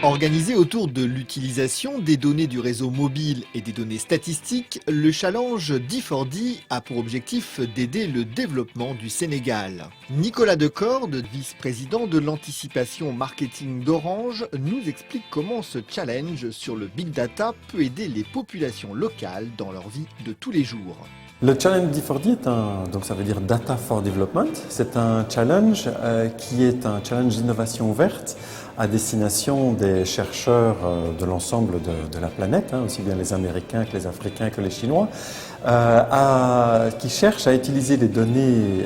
Organisé autour de l'utilisation des données du réseau mobile et des données statistiques, le challenge D4D a pour objectif d'aider le développement du Sénégal. Nicolas Decorde, vice-président de l'anticipation marketing d'Orange, nous explique comment ce challenge sur le big data peut aider les populations locales dans leur vie de tous les jours. Le challenge D4D donc ça veut dire Data for Development. C'est un challenge qui est un challenge d'innovation ouverte à destination des chercheurs de l'ensemble de la planète, aussi bien les Américains que les Africains que les Chinois, qui cherchent à utiliser les données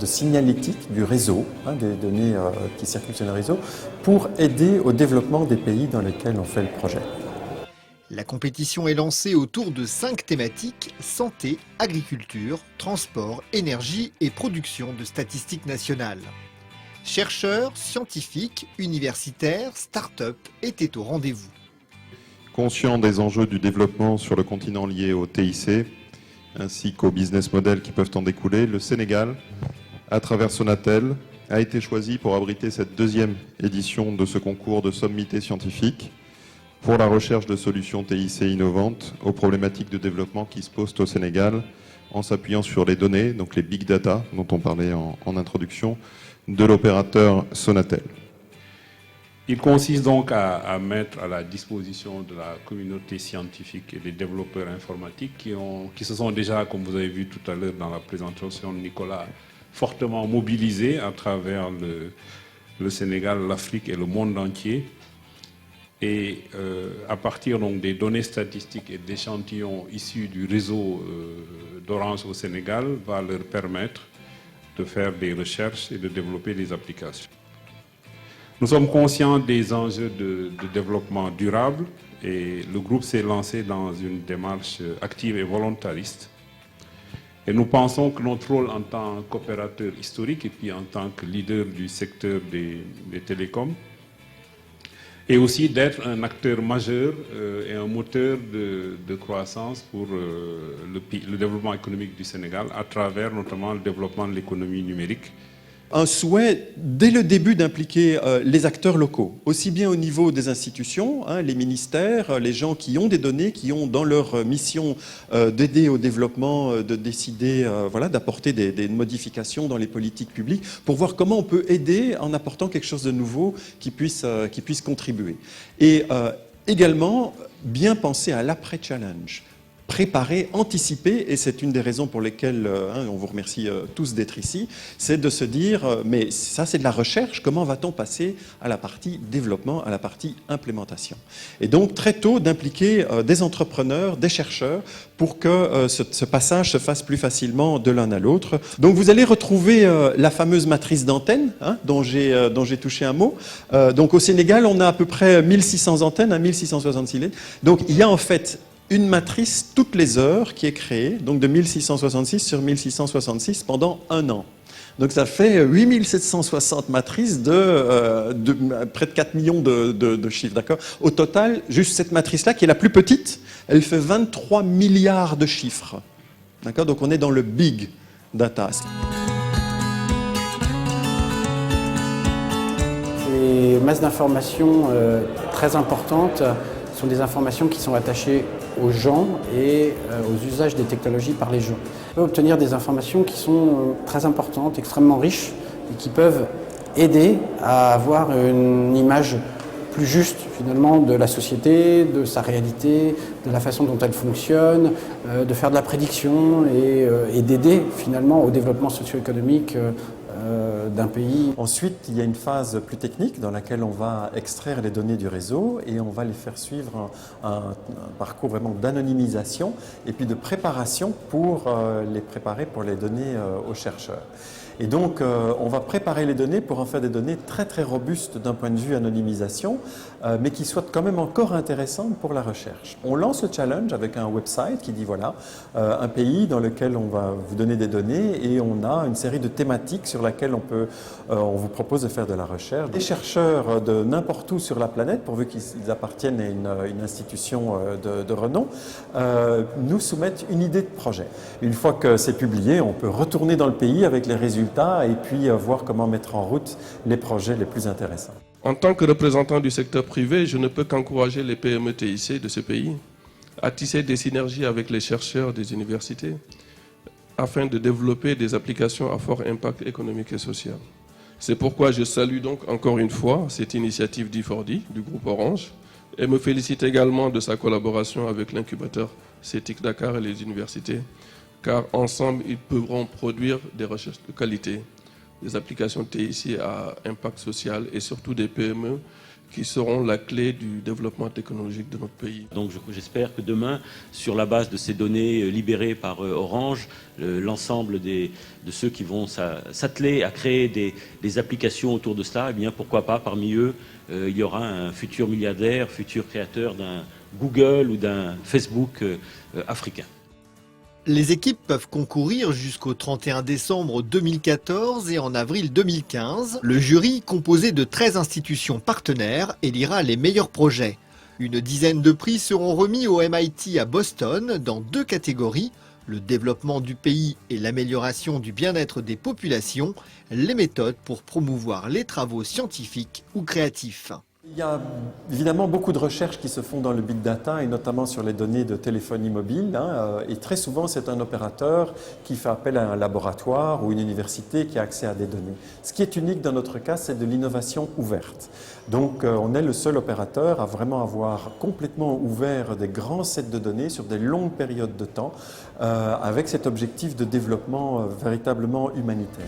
de signalétique du réseau, des données qui circulent sur le réseau, pour aider au développement des pays dans lesquels on fait le projet. La compétition est lancée autour de 5 thématiques: santé, agriculture, transport, énergie et production de statistiques nationales. Chercheurs, scientifiques, universitaires, start-up étaient au rendez-vous. Conscient des enjeux du développement sur le continent liés au TIC, ainsi qu'aux business models qui peuvent en découler, le Sénégal, à travers Sonatel, a été choisi pour abriter cette deuxième édition de ce concours de sommité scientifique pour la recherche de solutions TIC innovantes aux problématiques de développement qui se posent au Sénégal, en s'appuyant sur les données, donc les big data dont on parlait en introduction, de l'opérateur Sonatel. Il consiste donc à mettre à la disposition de la communauté scientifique et des développeurs informatiques qui se sont déjà, comme vous avez vu tout à l'heure dans la présentation de Nicolas, fortement mobilisés à travers le Sénégal, l'Afrique et le monde entier. Et à partir donc des données statistiques et d'échantillons issus du réseau d'Orange au Sénégal, va leur permettre de faire des recherches et de développer des applications. Nous sommes conscients des enjeux de développement durable et le groupe s'est lancé dans une démarche active et volontariste. Et nous pensons que notre rôle en tant qu'opérateur historique et puis en tant que leader du secteur des télécoms et aussi d'être un acteur majeur et un moteur de croissance pour le développement économique du Sénégal à travers notamment le développement de l'économie numérique. Un souhait, dès le début, d'impliquer les acteurs locaux, aussi bien au niveau des institutions, les ministères, les gens qui ont des données, qui ont dans leur mission d'aider au développement, de décider, d'apporter des modifications dans les politiques publiques, pour voir comment on peut aider en apportant quelque chose de nouveau qui puisse contribuer. Et également, bien penser à l'après-challenge. Préparer, anticiper, et c'est une des raisons pour lesquelles on vous remercie tous d'être ici, c'est de se dire, mais ça c'est de la recherche, comment va-t-on passer à la partie développement, à la partie implémentation? Et donc très tôt d'impliquer des entrepreneurs, des chercheurs, pour que ce passage se fasse plus facilement de l'un à l'autre. Donc vous allez retrouver la fameuse matrice d'antennes, dont j'ai touché un mot. Donc au Sénégal, on a à peu près 1600 antennes, 1666 lignes. Donc il y a en fait une matrice toutes les heures qui est créée, donc de 1666 sur 1666 pendant un an. Donc ça fait 8760 matrices de près de 4 millions de chiffres, d'accord? Au total, juste cette matrice-là, qui est la plus petite, elle fait 23 milliards de chiffres, d'accord? Donc on est dans le big data. Les masses d'informations très importantes sont des informations qui sont attachées aux gens et aux usages des technologies par les gens. On peut obtenir des informations qui sont très importantes, extrêmement riches et qui peuvent aider à avoir une image plus juste finalement de la société, de sa réalité, de la façon dont elle fonctionne, de faire de la prédiction et d'aider finalement au développement socio-économique d'un pays. Ensuite, il y a une phase plus technique dans laquelle on va extraire les données du réseau et on va les faire suivre un parcours vraiment d'anonymisation et puis de préparation pour les préparer pour les donner aux chercheurs. Et donc, on va préparer les données pour en faire des données très très robustes d'un point de vue anonymisation, mais qui soient quand même encore intéressantes pour la recherche. On lance le challenge avec un website qui dit voilà, un pays dans lequel on va vous donner des données et on a une série de thématiques sur laquelle on vous propose de faire de la recherche. Les chercheurs de n'importe où sur la planète, pourvu qu'ils appartiennent à une institution de renom, nous soumettent une idée de projet. Une fois que c'est publié, on peut retourner dans le pays avec les résultats et puis voir comment mettre en route les projets les plus intéressants. En tant que représentant du secteur privé, je ne peux qu'encourager les PME TIC de ce pays à tisser des synergies avec les chercheurs des universités afin de développer des applications à fort impact économique et social. C'est pourquoi je salue donc encore une fois cette initiative d'E4D du groupe Orange et me félicite également de sa collaboration avec l'incubateur CETIC Dakar et les universités, car ensemble ils pourront produire des recherches de qualité, des applications TIC à impact social et surtout des PME qui seront la clé du développement technologique de notre pays. Donc j'espère que demain, sur la base de ces données libérées par Orange, l'ensemble de ceux qui vont s'atteler à créer des applications autour de cela, eh bien pourquoi pas parmi eux, il y aura un futur milliardaire, futur créateur d'un Google ou d'un Facebook africain. Les équipes peuvent concourir jusqu'au 31 décembre 2014 et en avril 2015. Le jury, composé de 13 institutions partenaires, élira les meilleurs projets. Une dizaine de prix seront remis au MIT à Boston dans 2 catégories, le développement du pays et l'amélioration du bien-être des populations, les méthodes pour promouvoir les travaux scientifiques ou créatifs. Il y a évidemment beaucoup de recherches qui se font dans le big data et notamment sur les données de téléphonie mobile. Et très souvent, c'est un opérateur qui fait appel à un laboratoire ou une université qui a accès à des données. Ce qui est unique dans notre cas, c'est de l'innovation ouverte. Donc, on est le seul opérateur à vraiment avoir complètement ouvert des grands sets de données sur des longues périodes de temps avec cet objectif de développement véritablement humanitaire.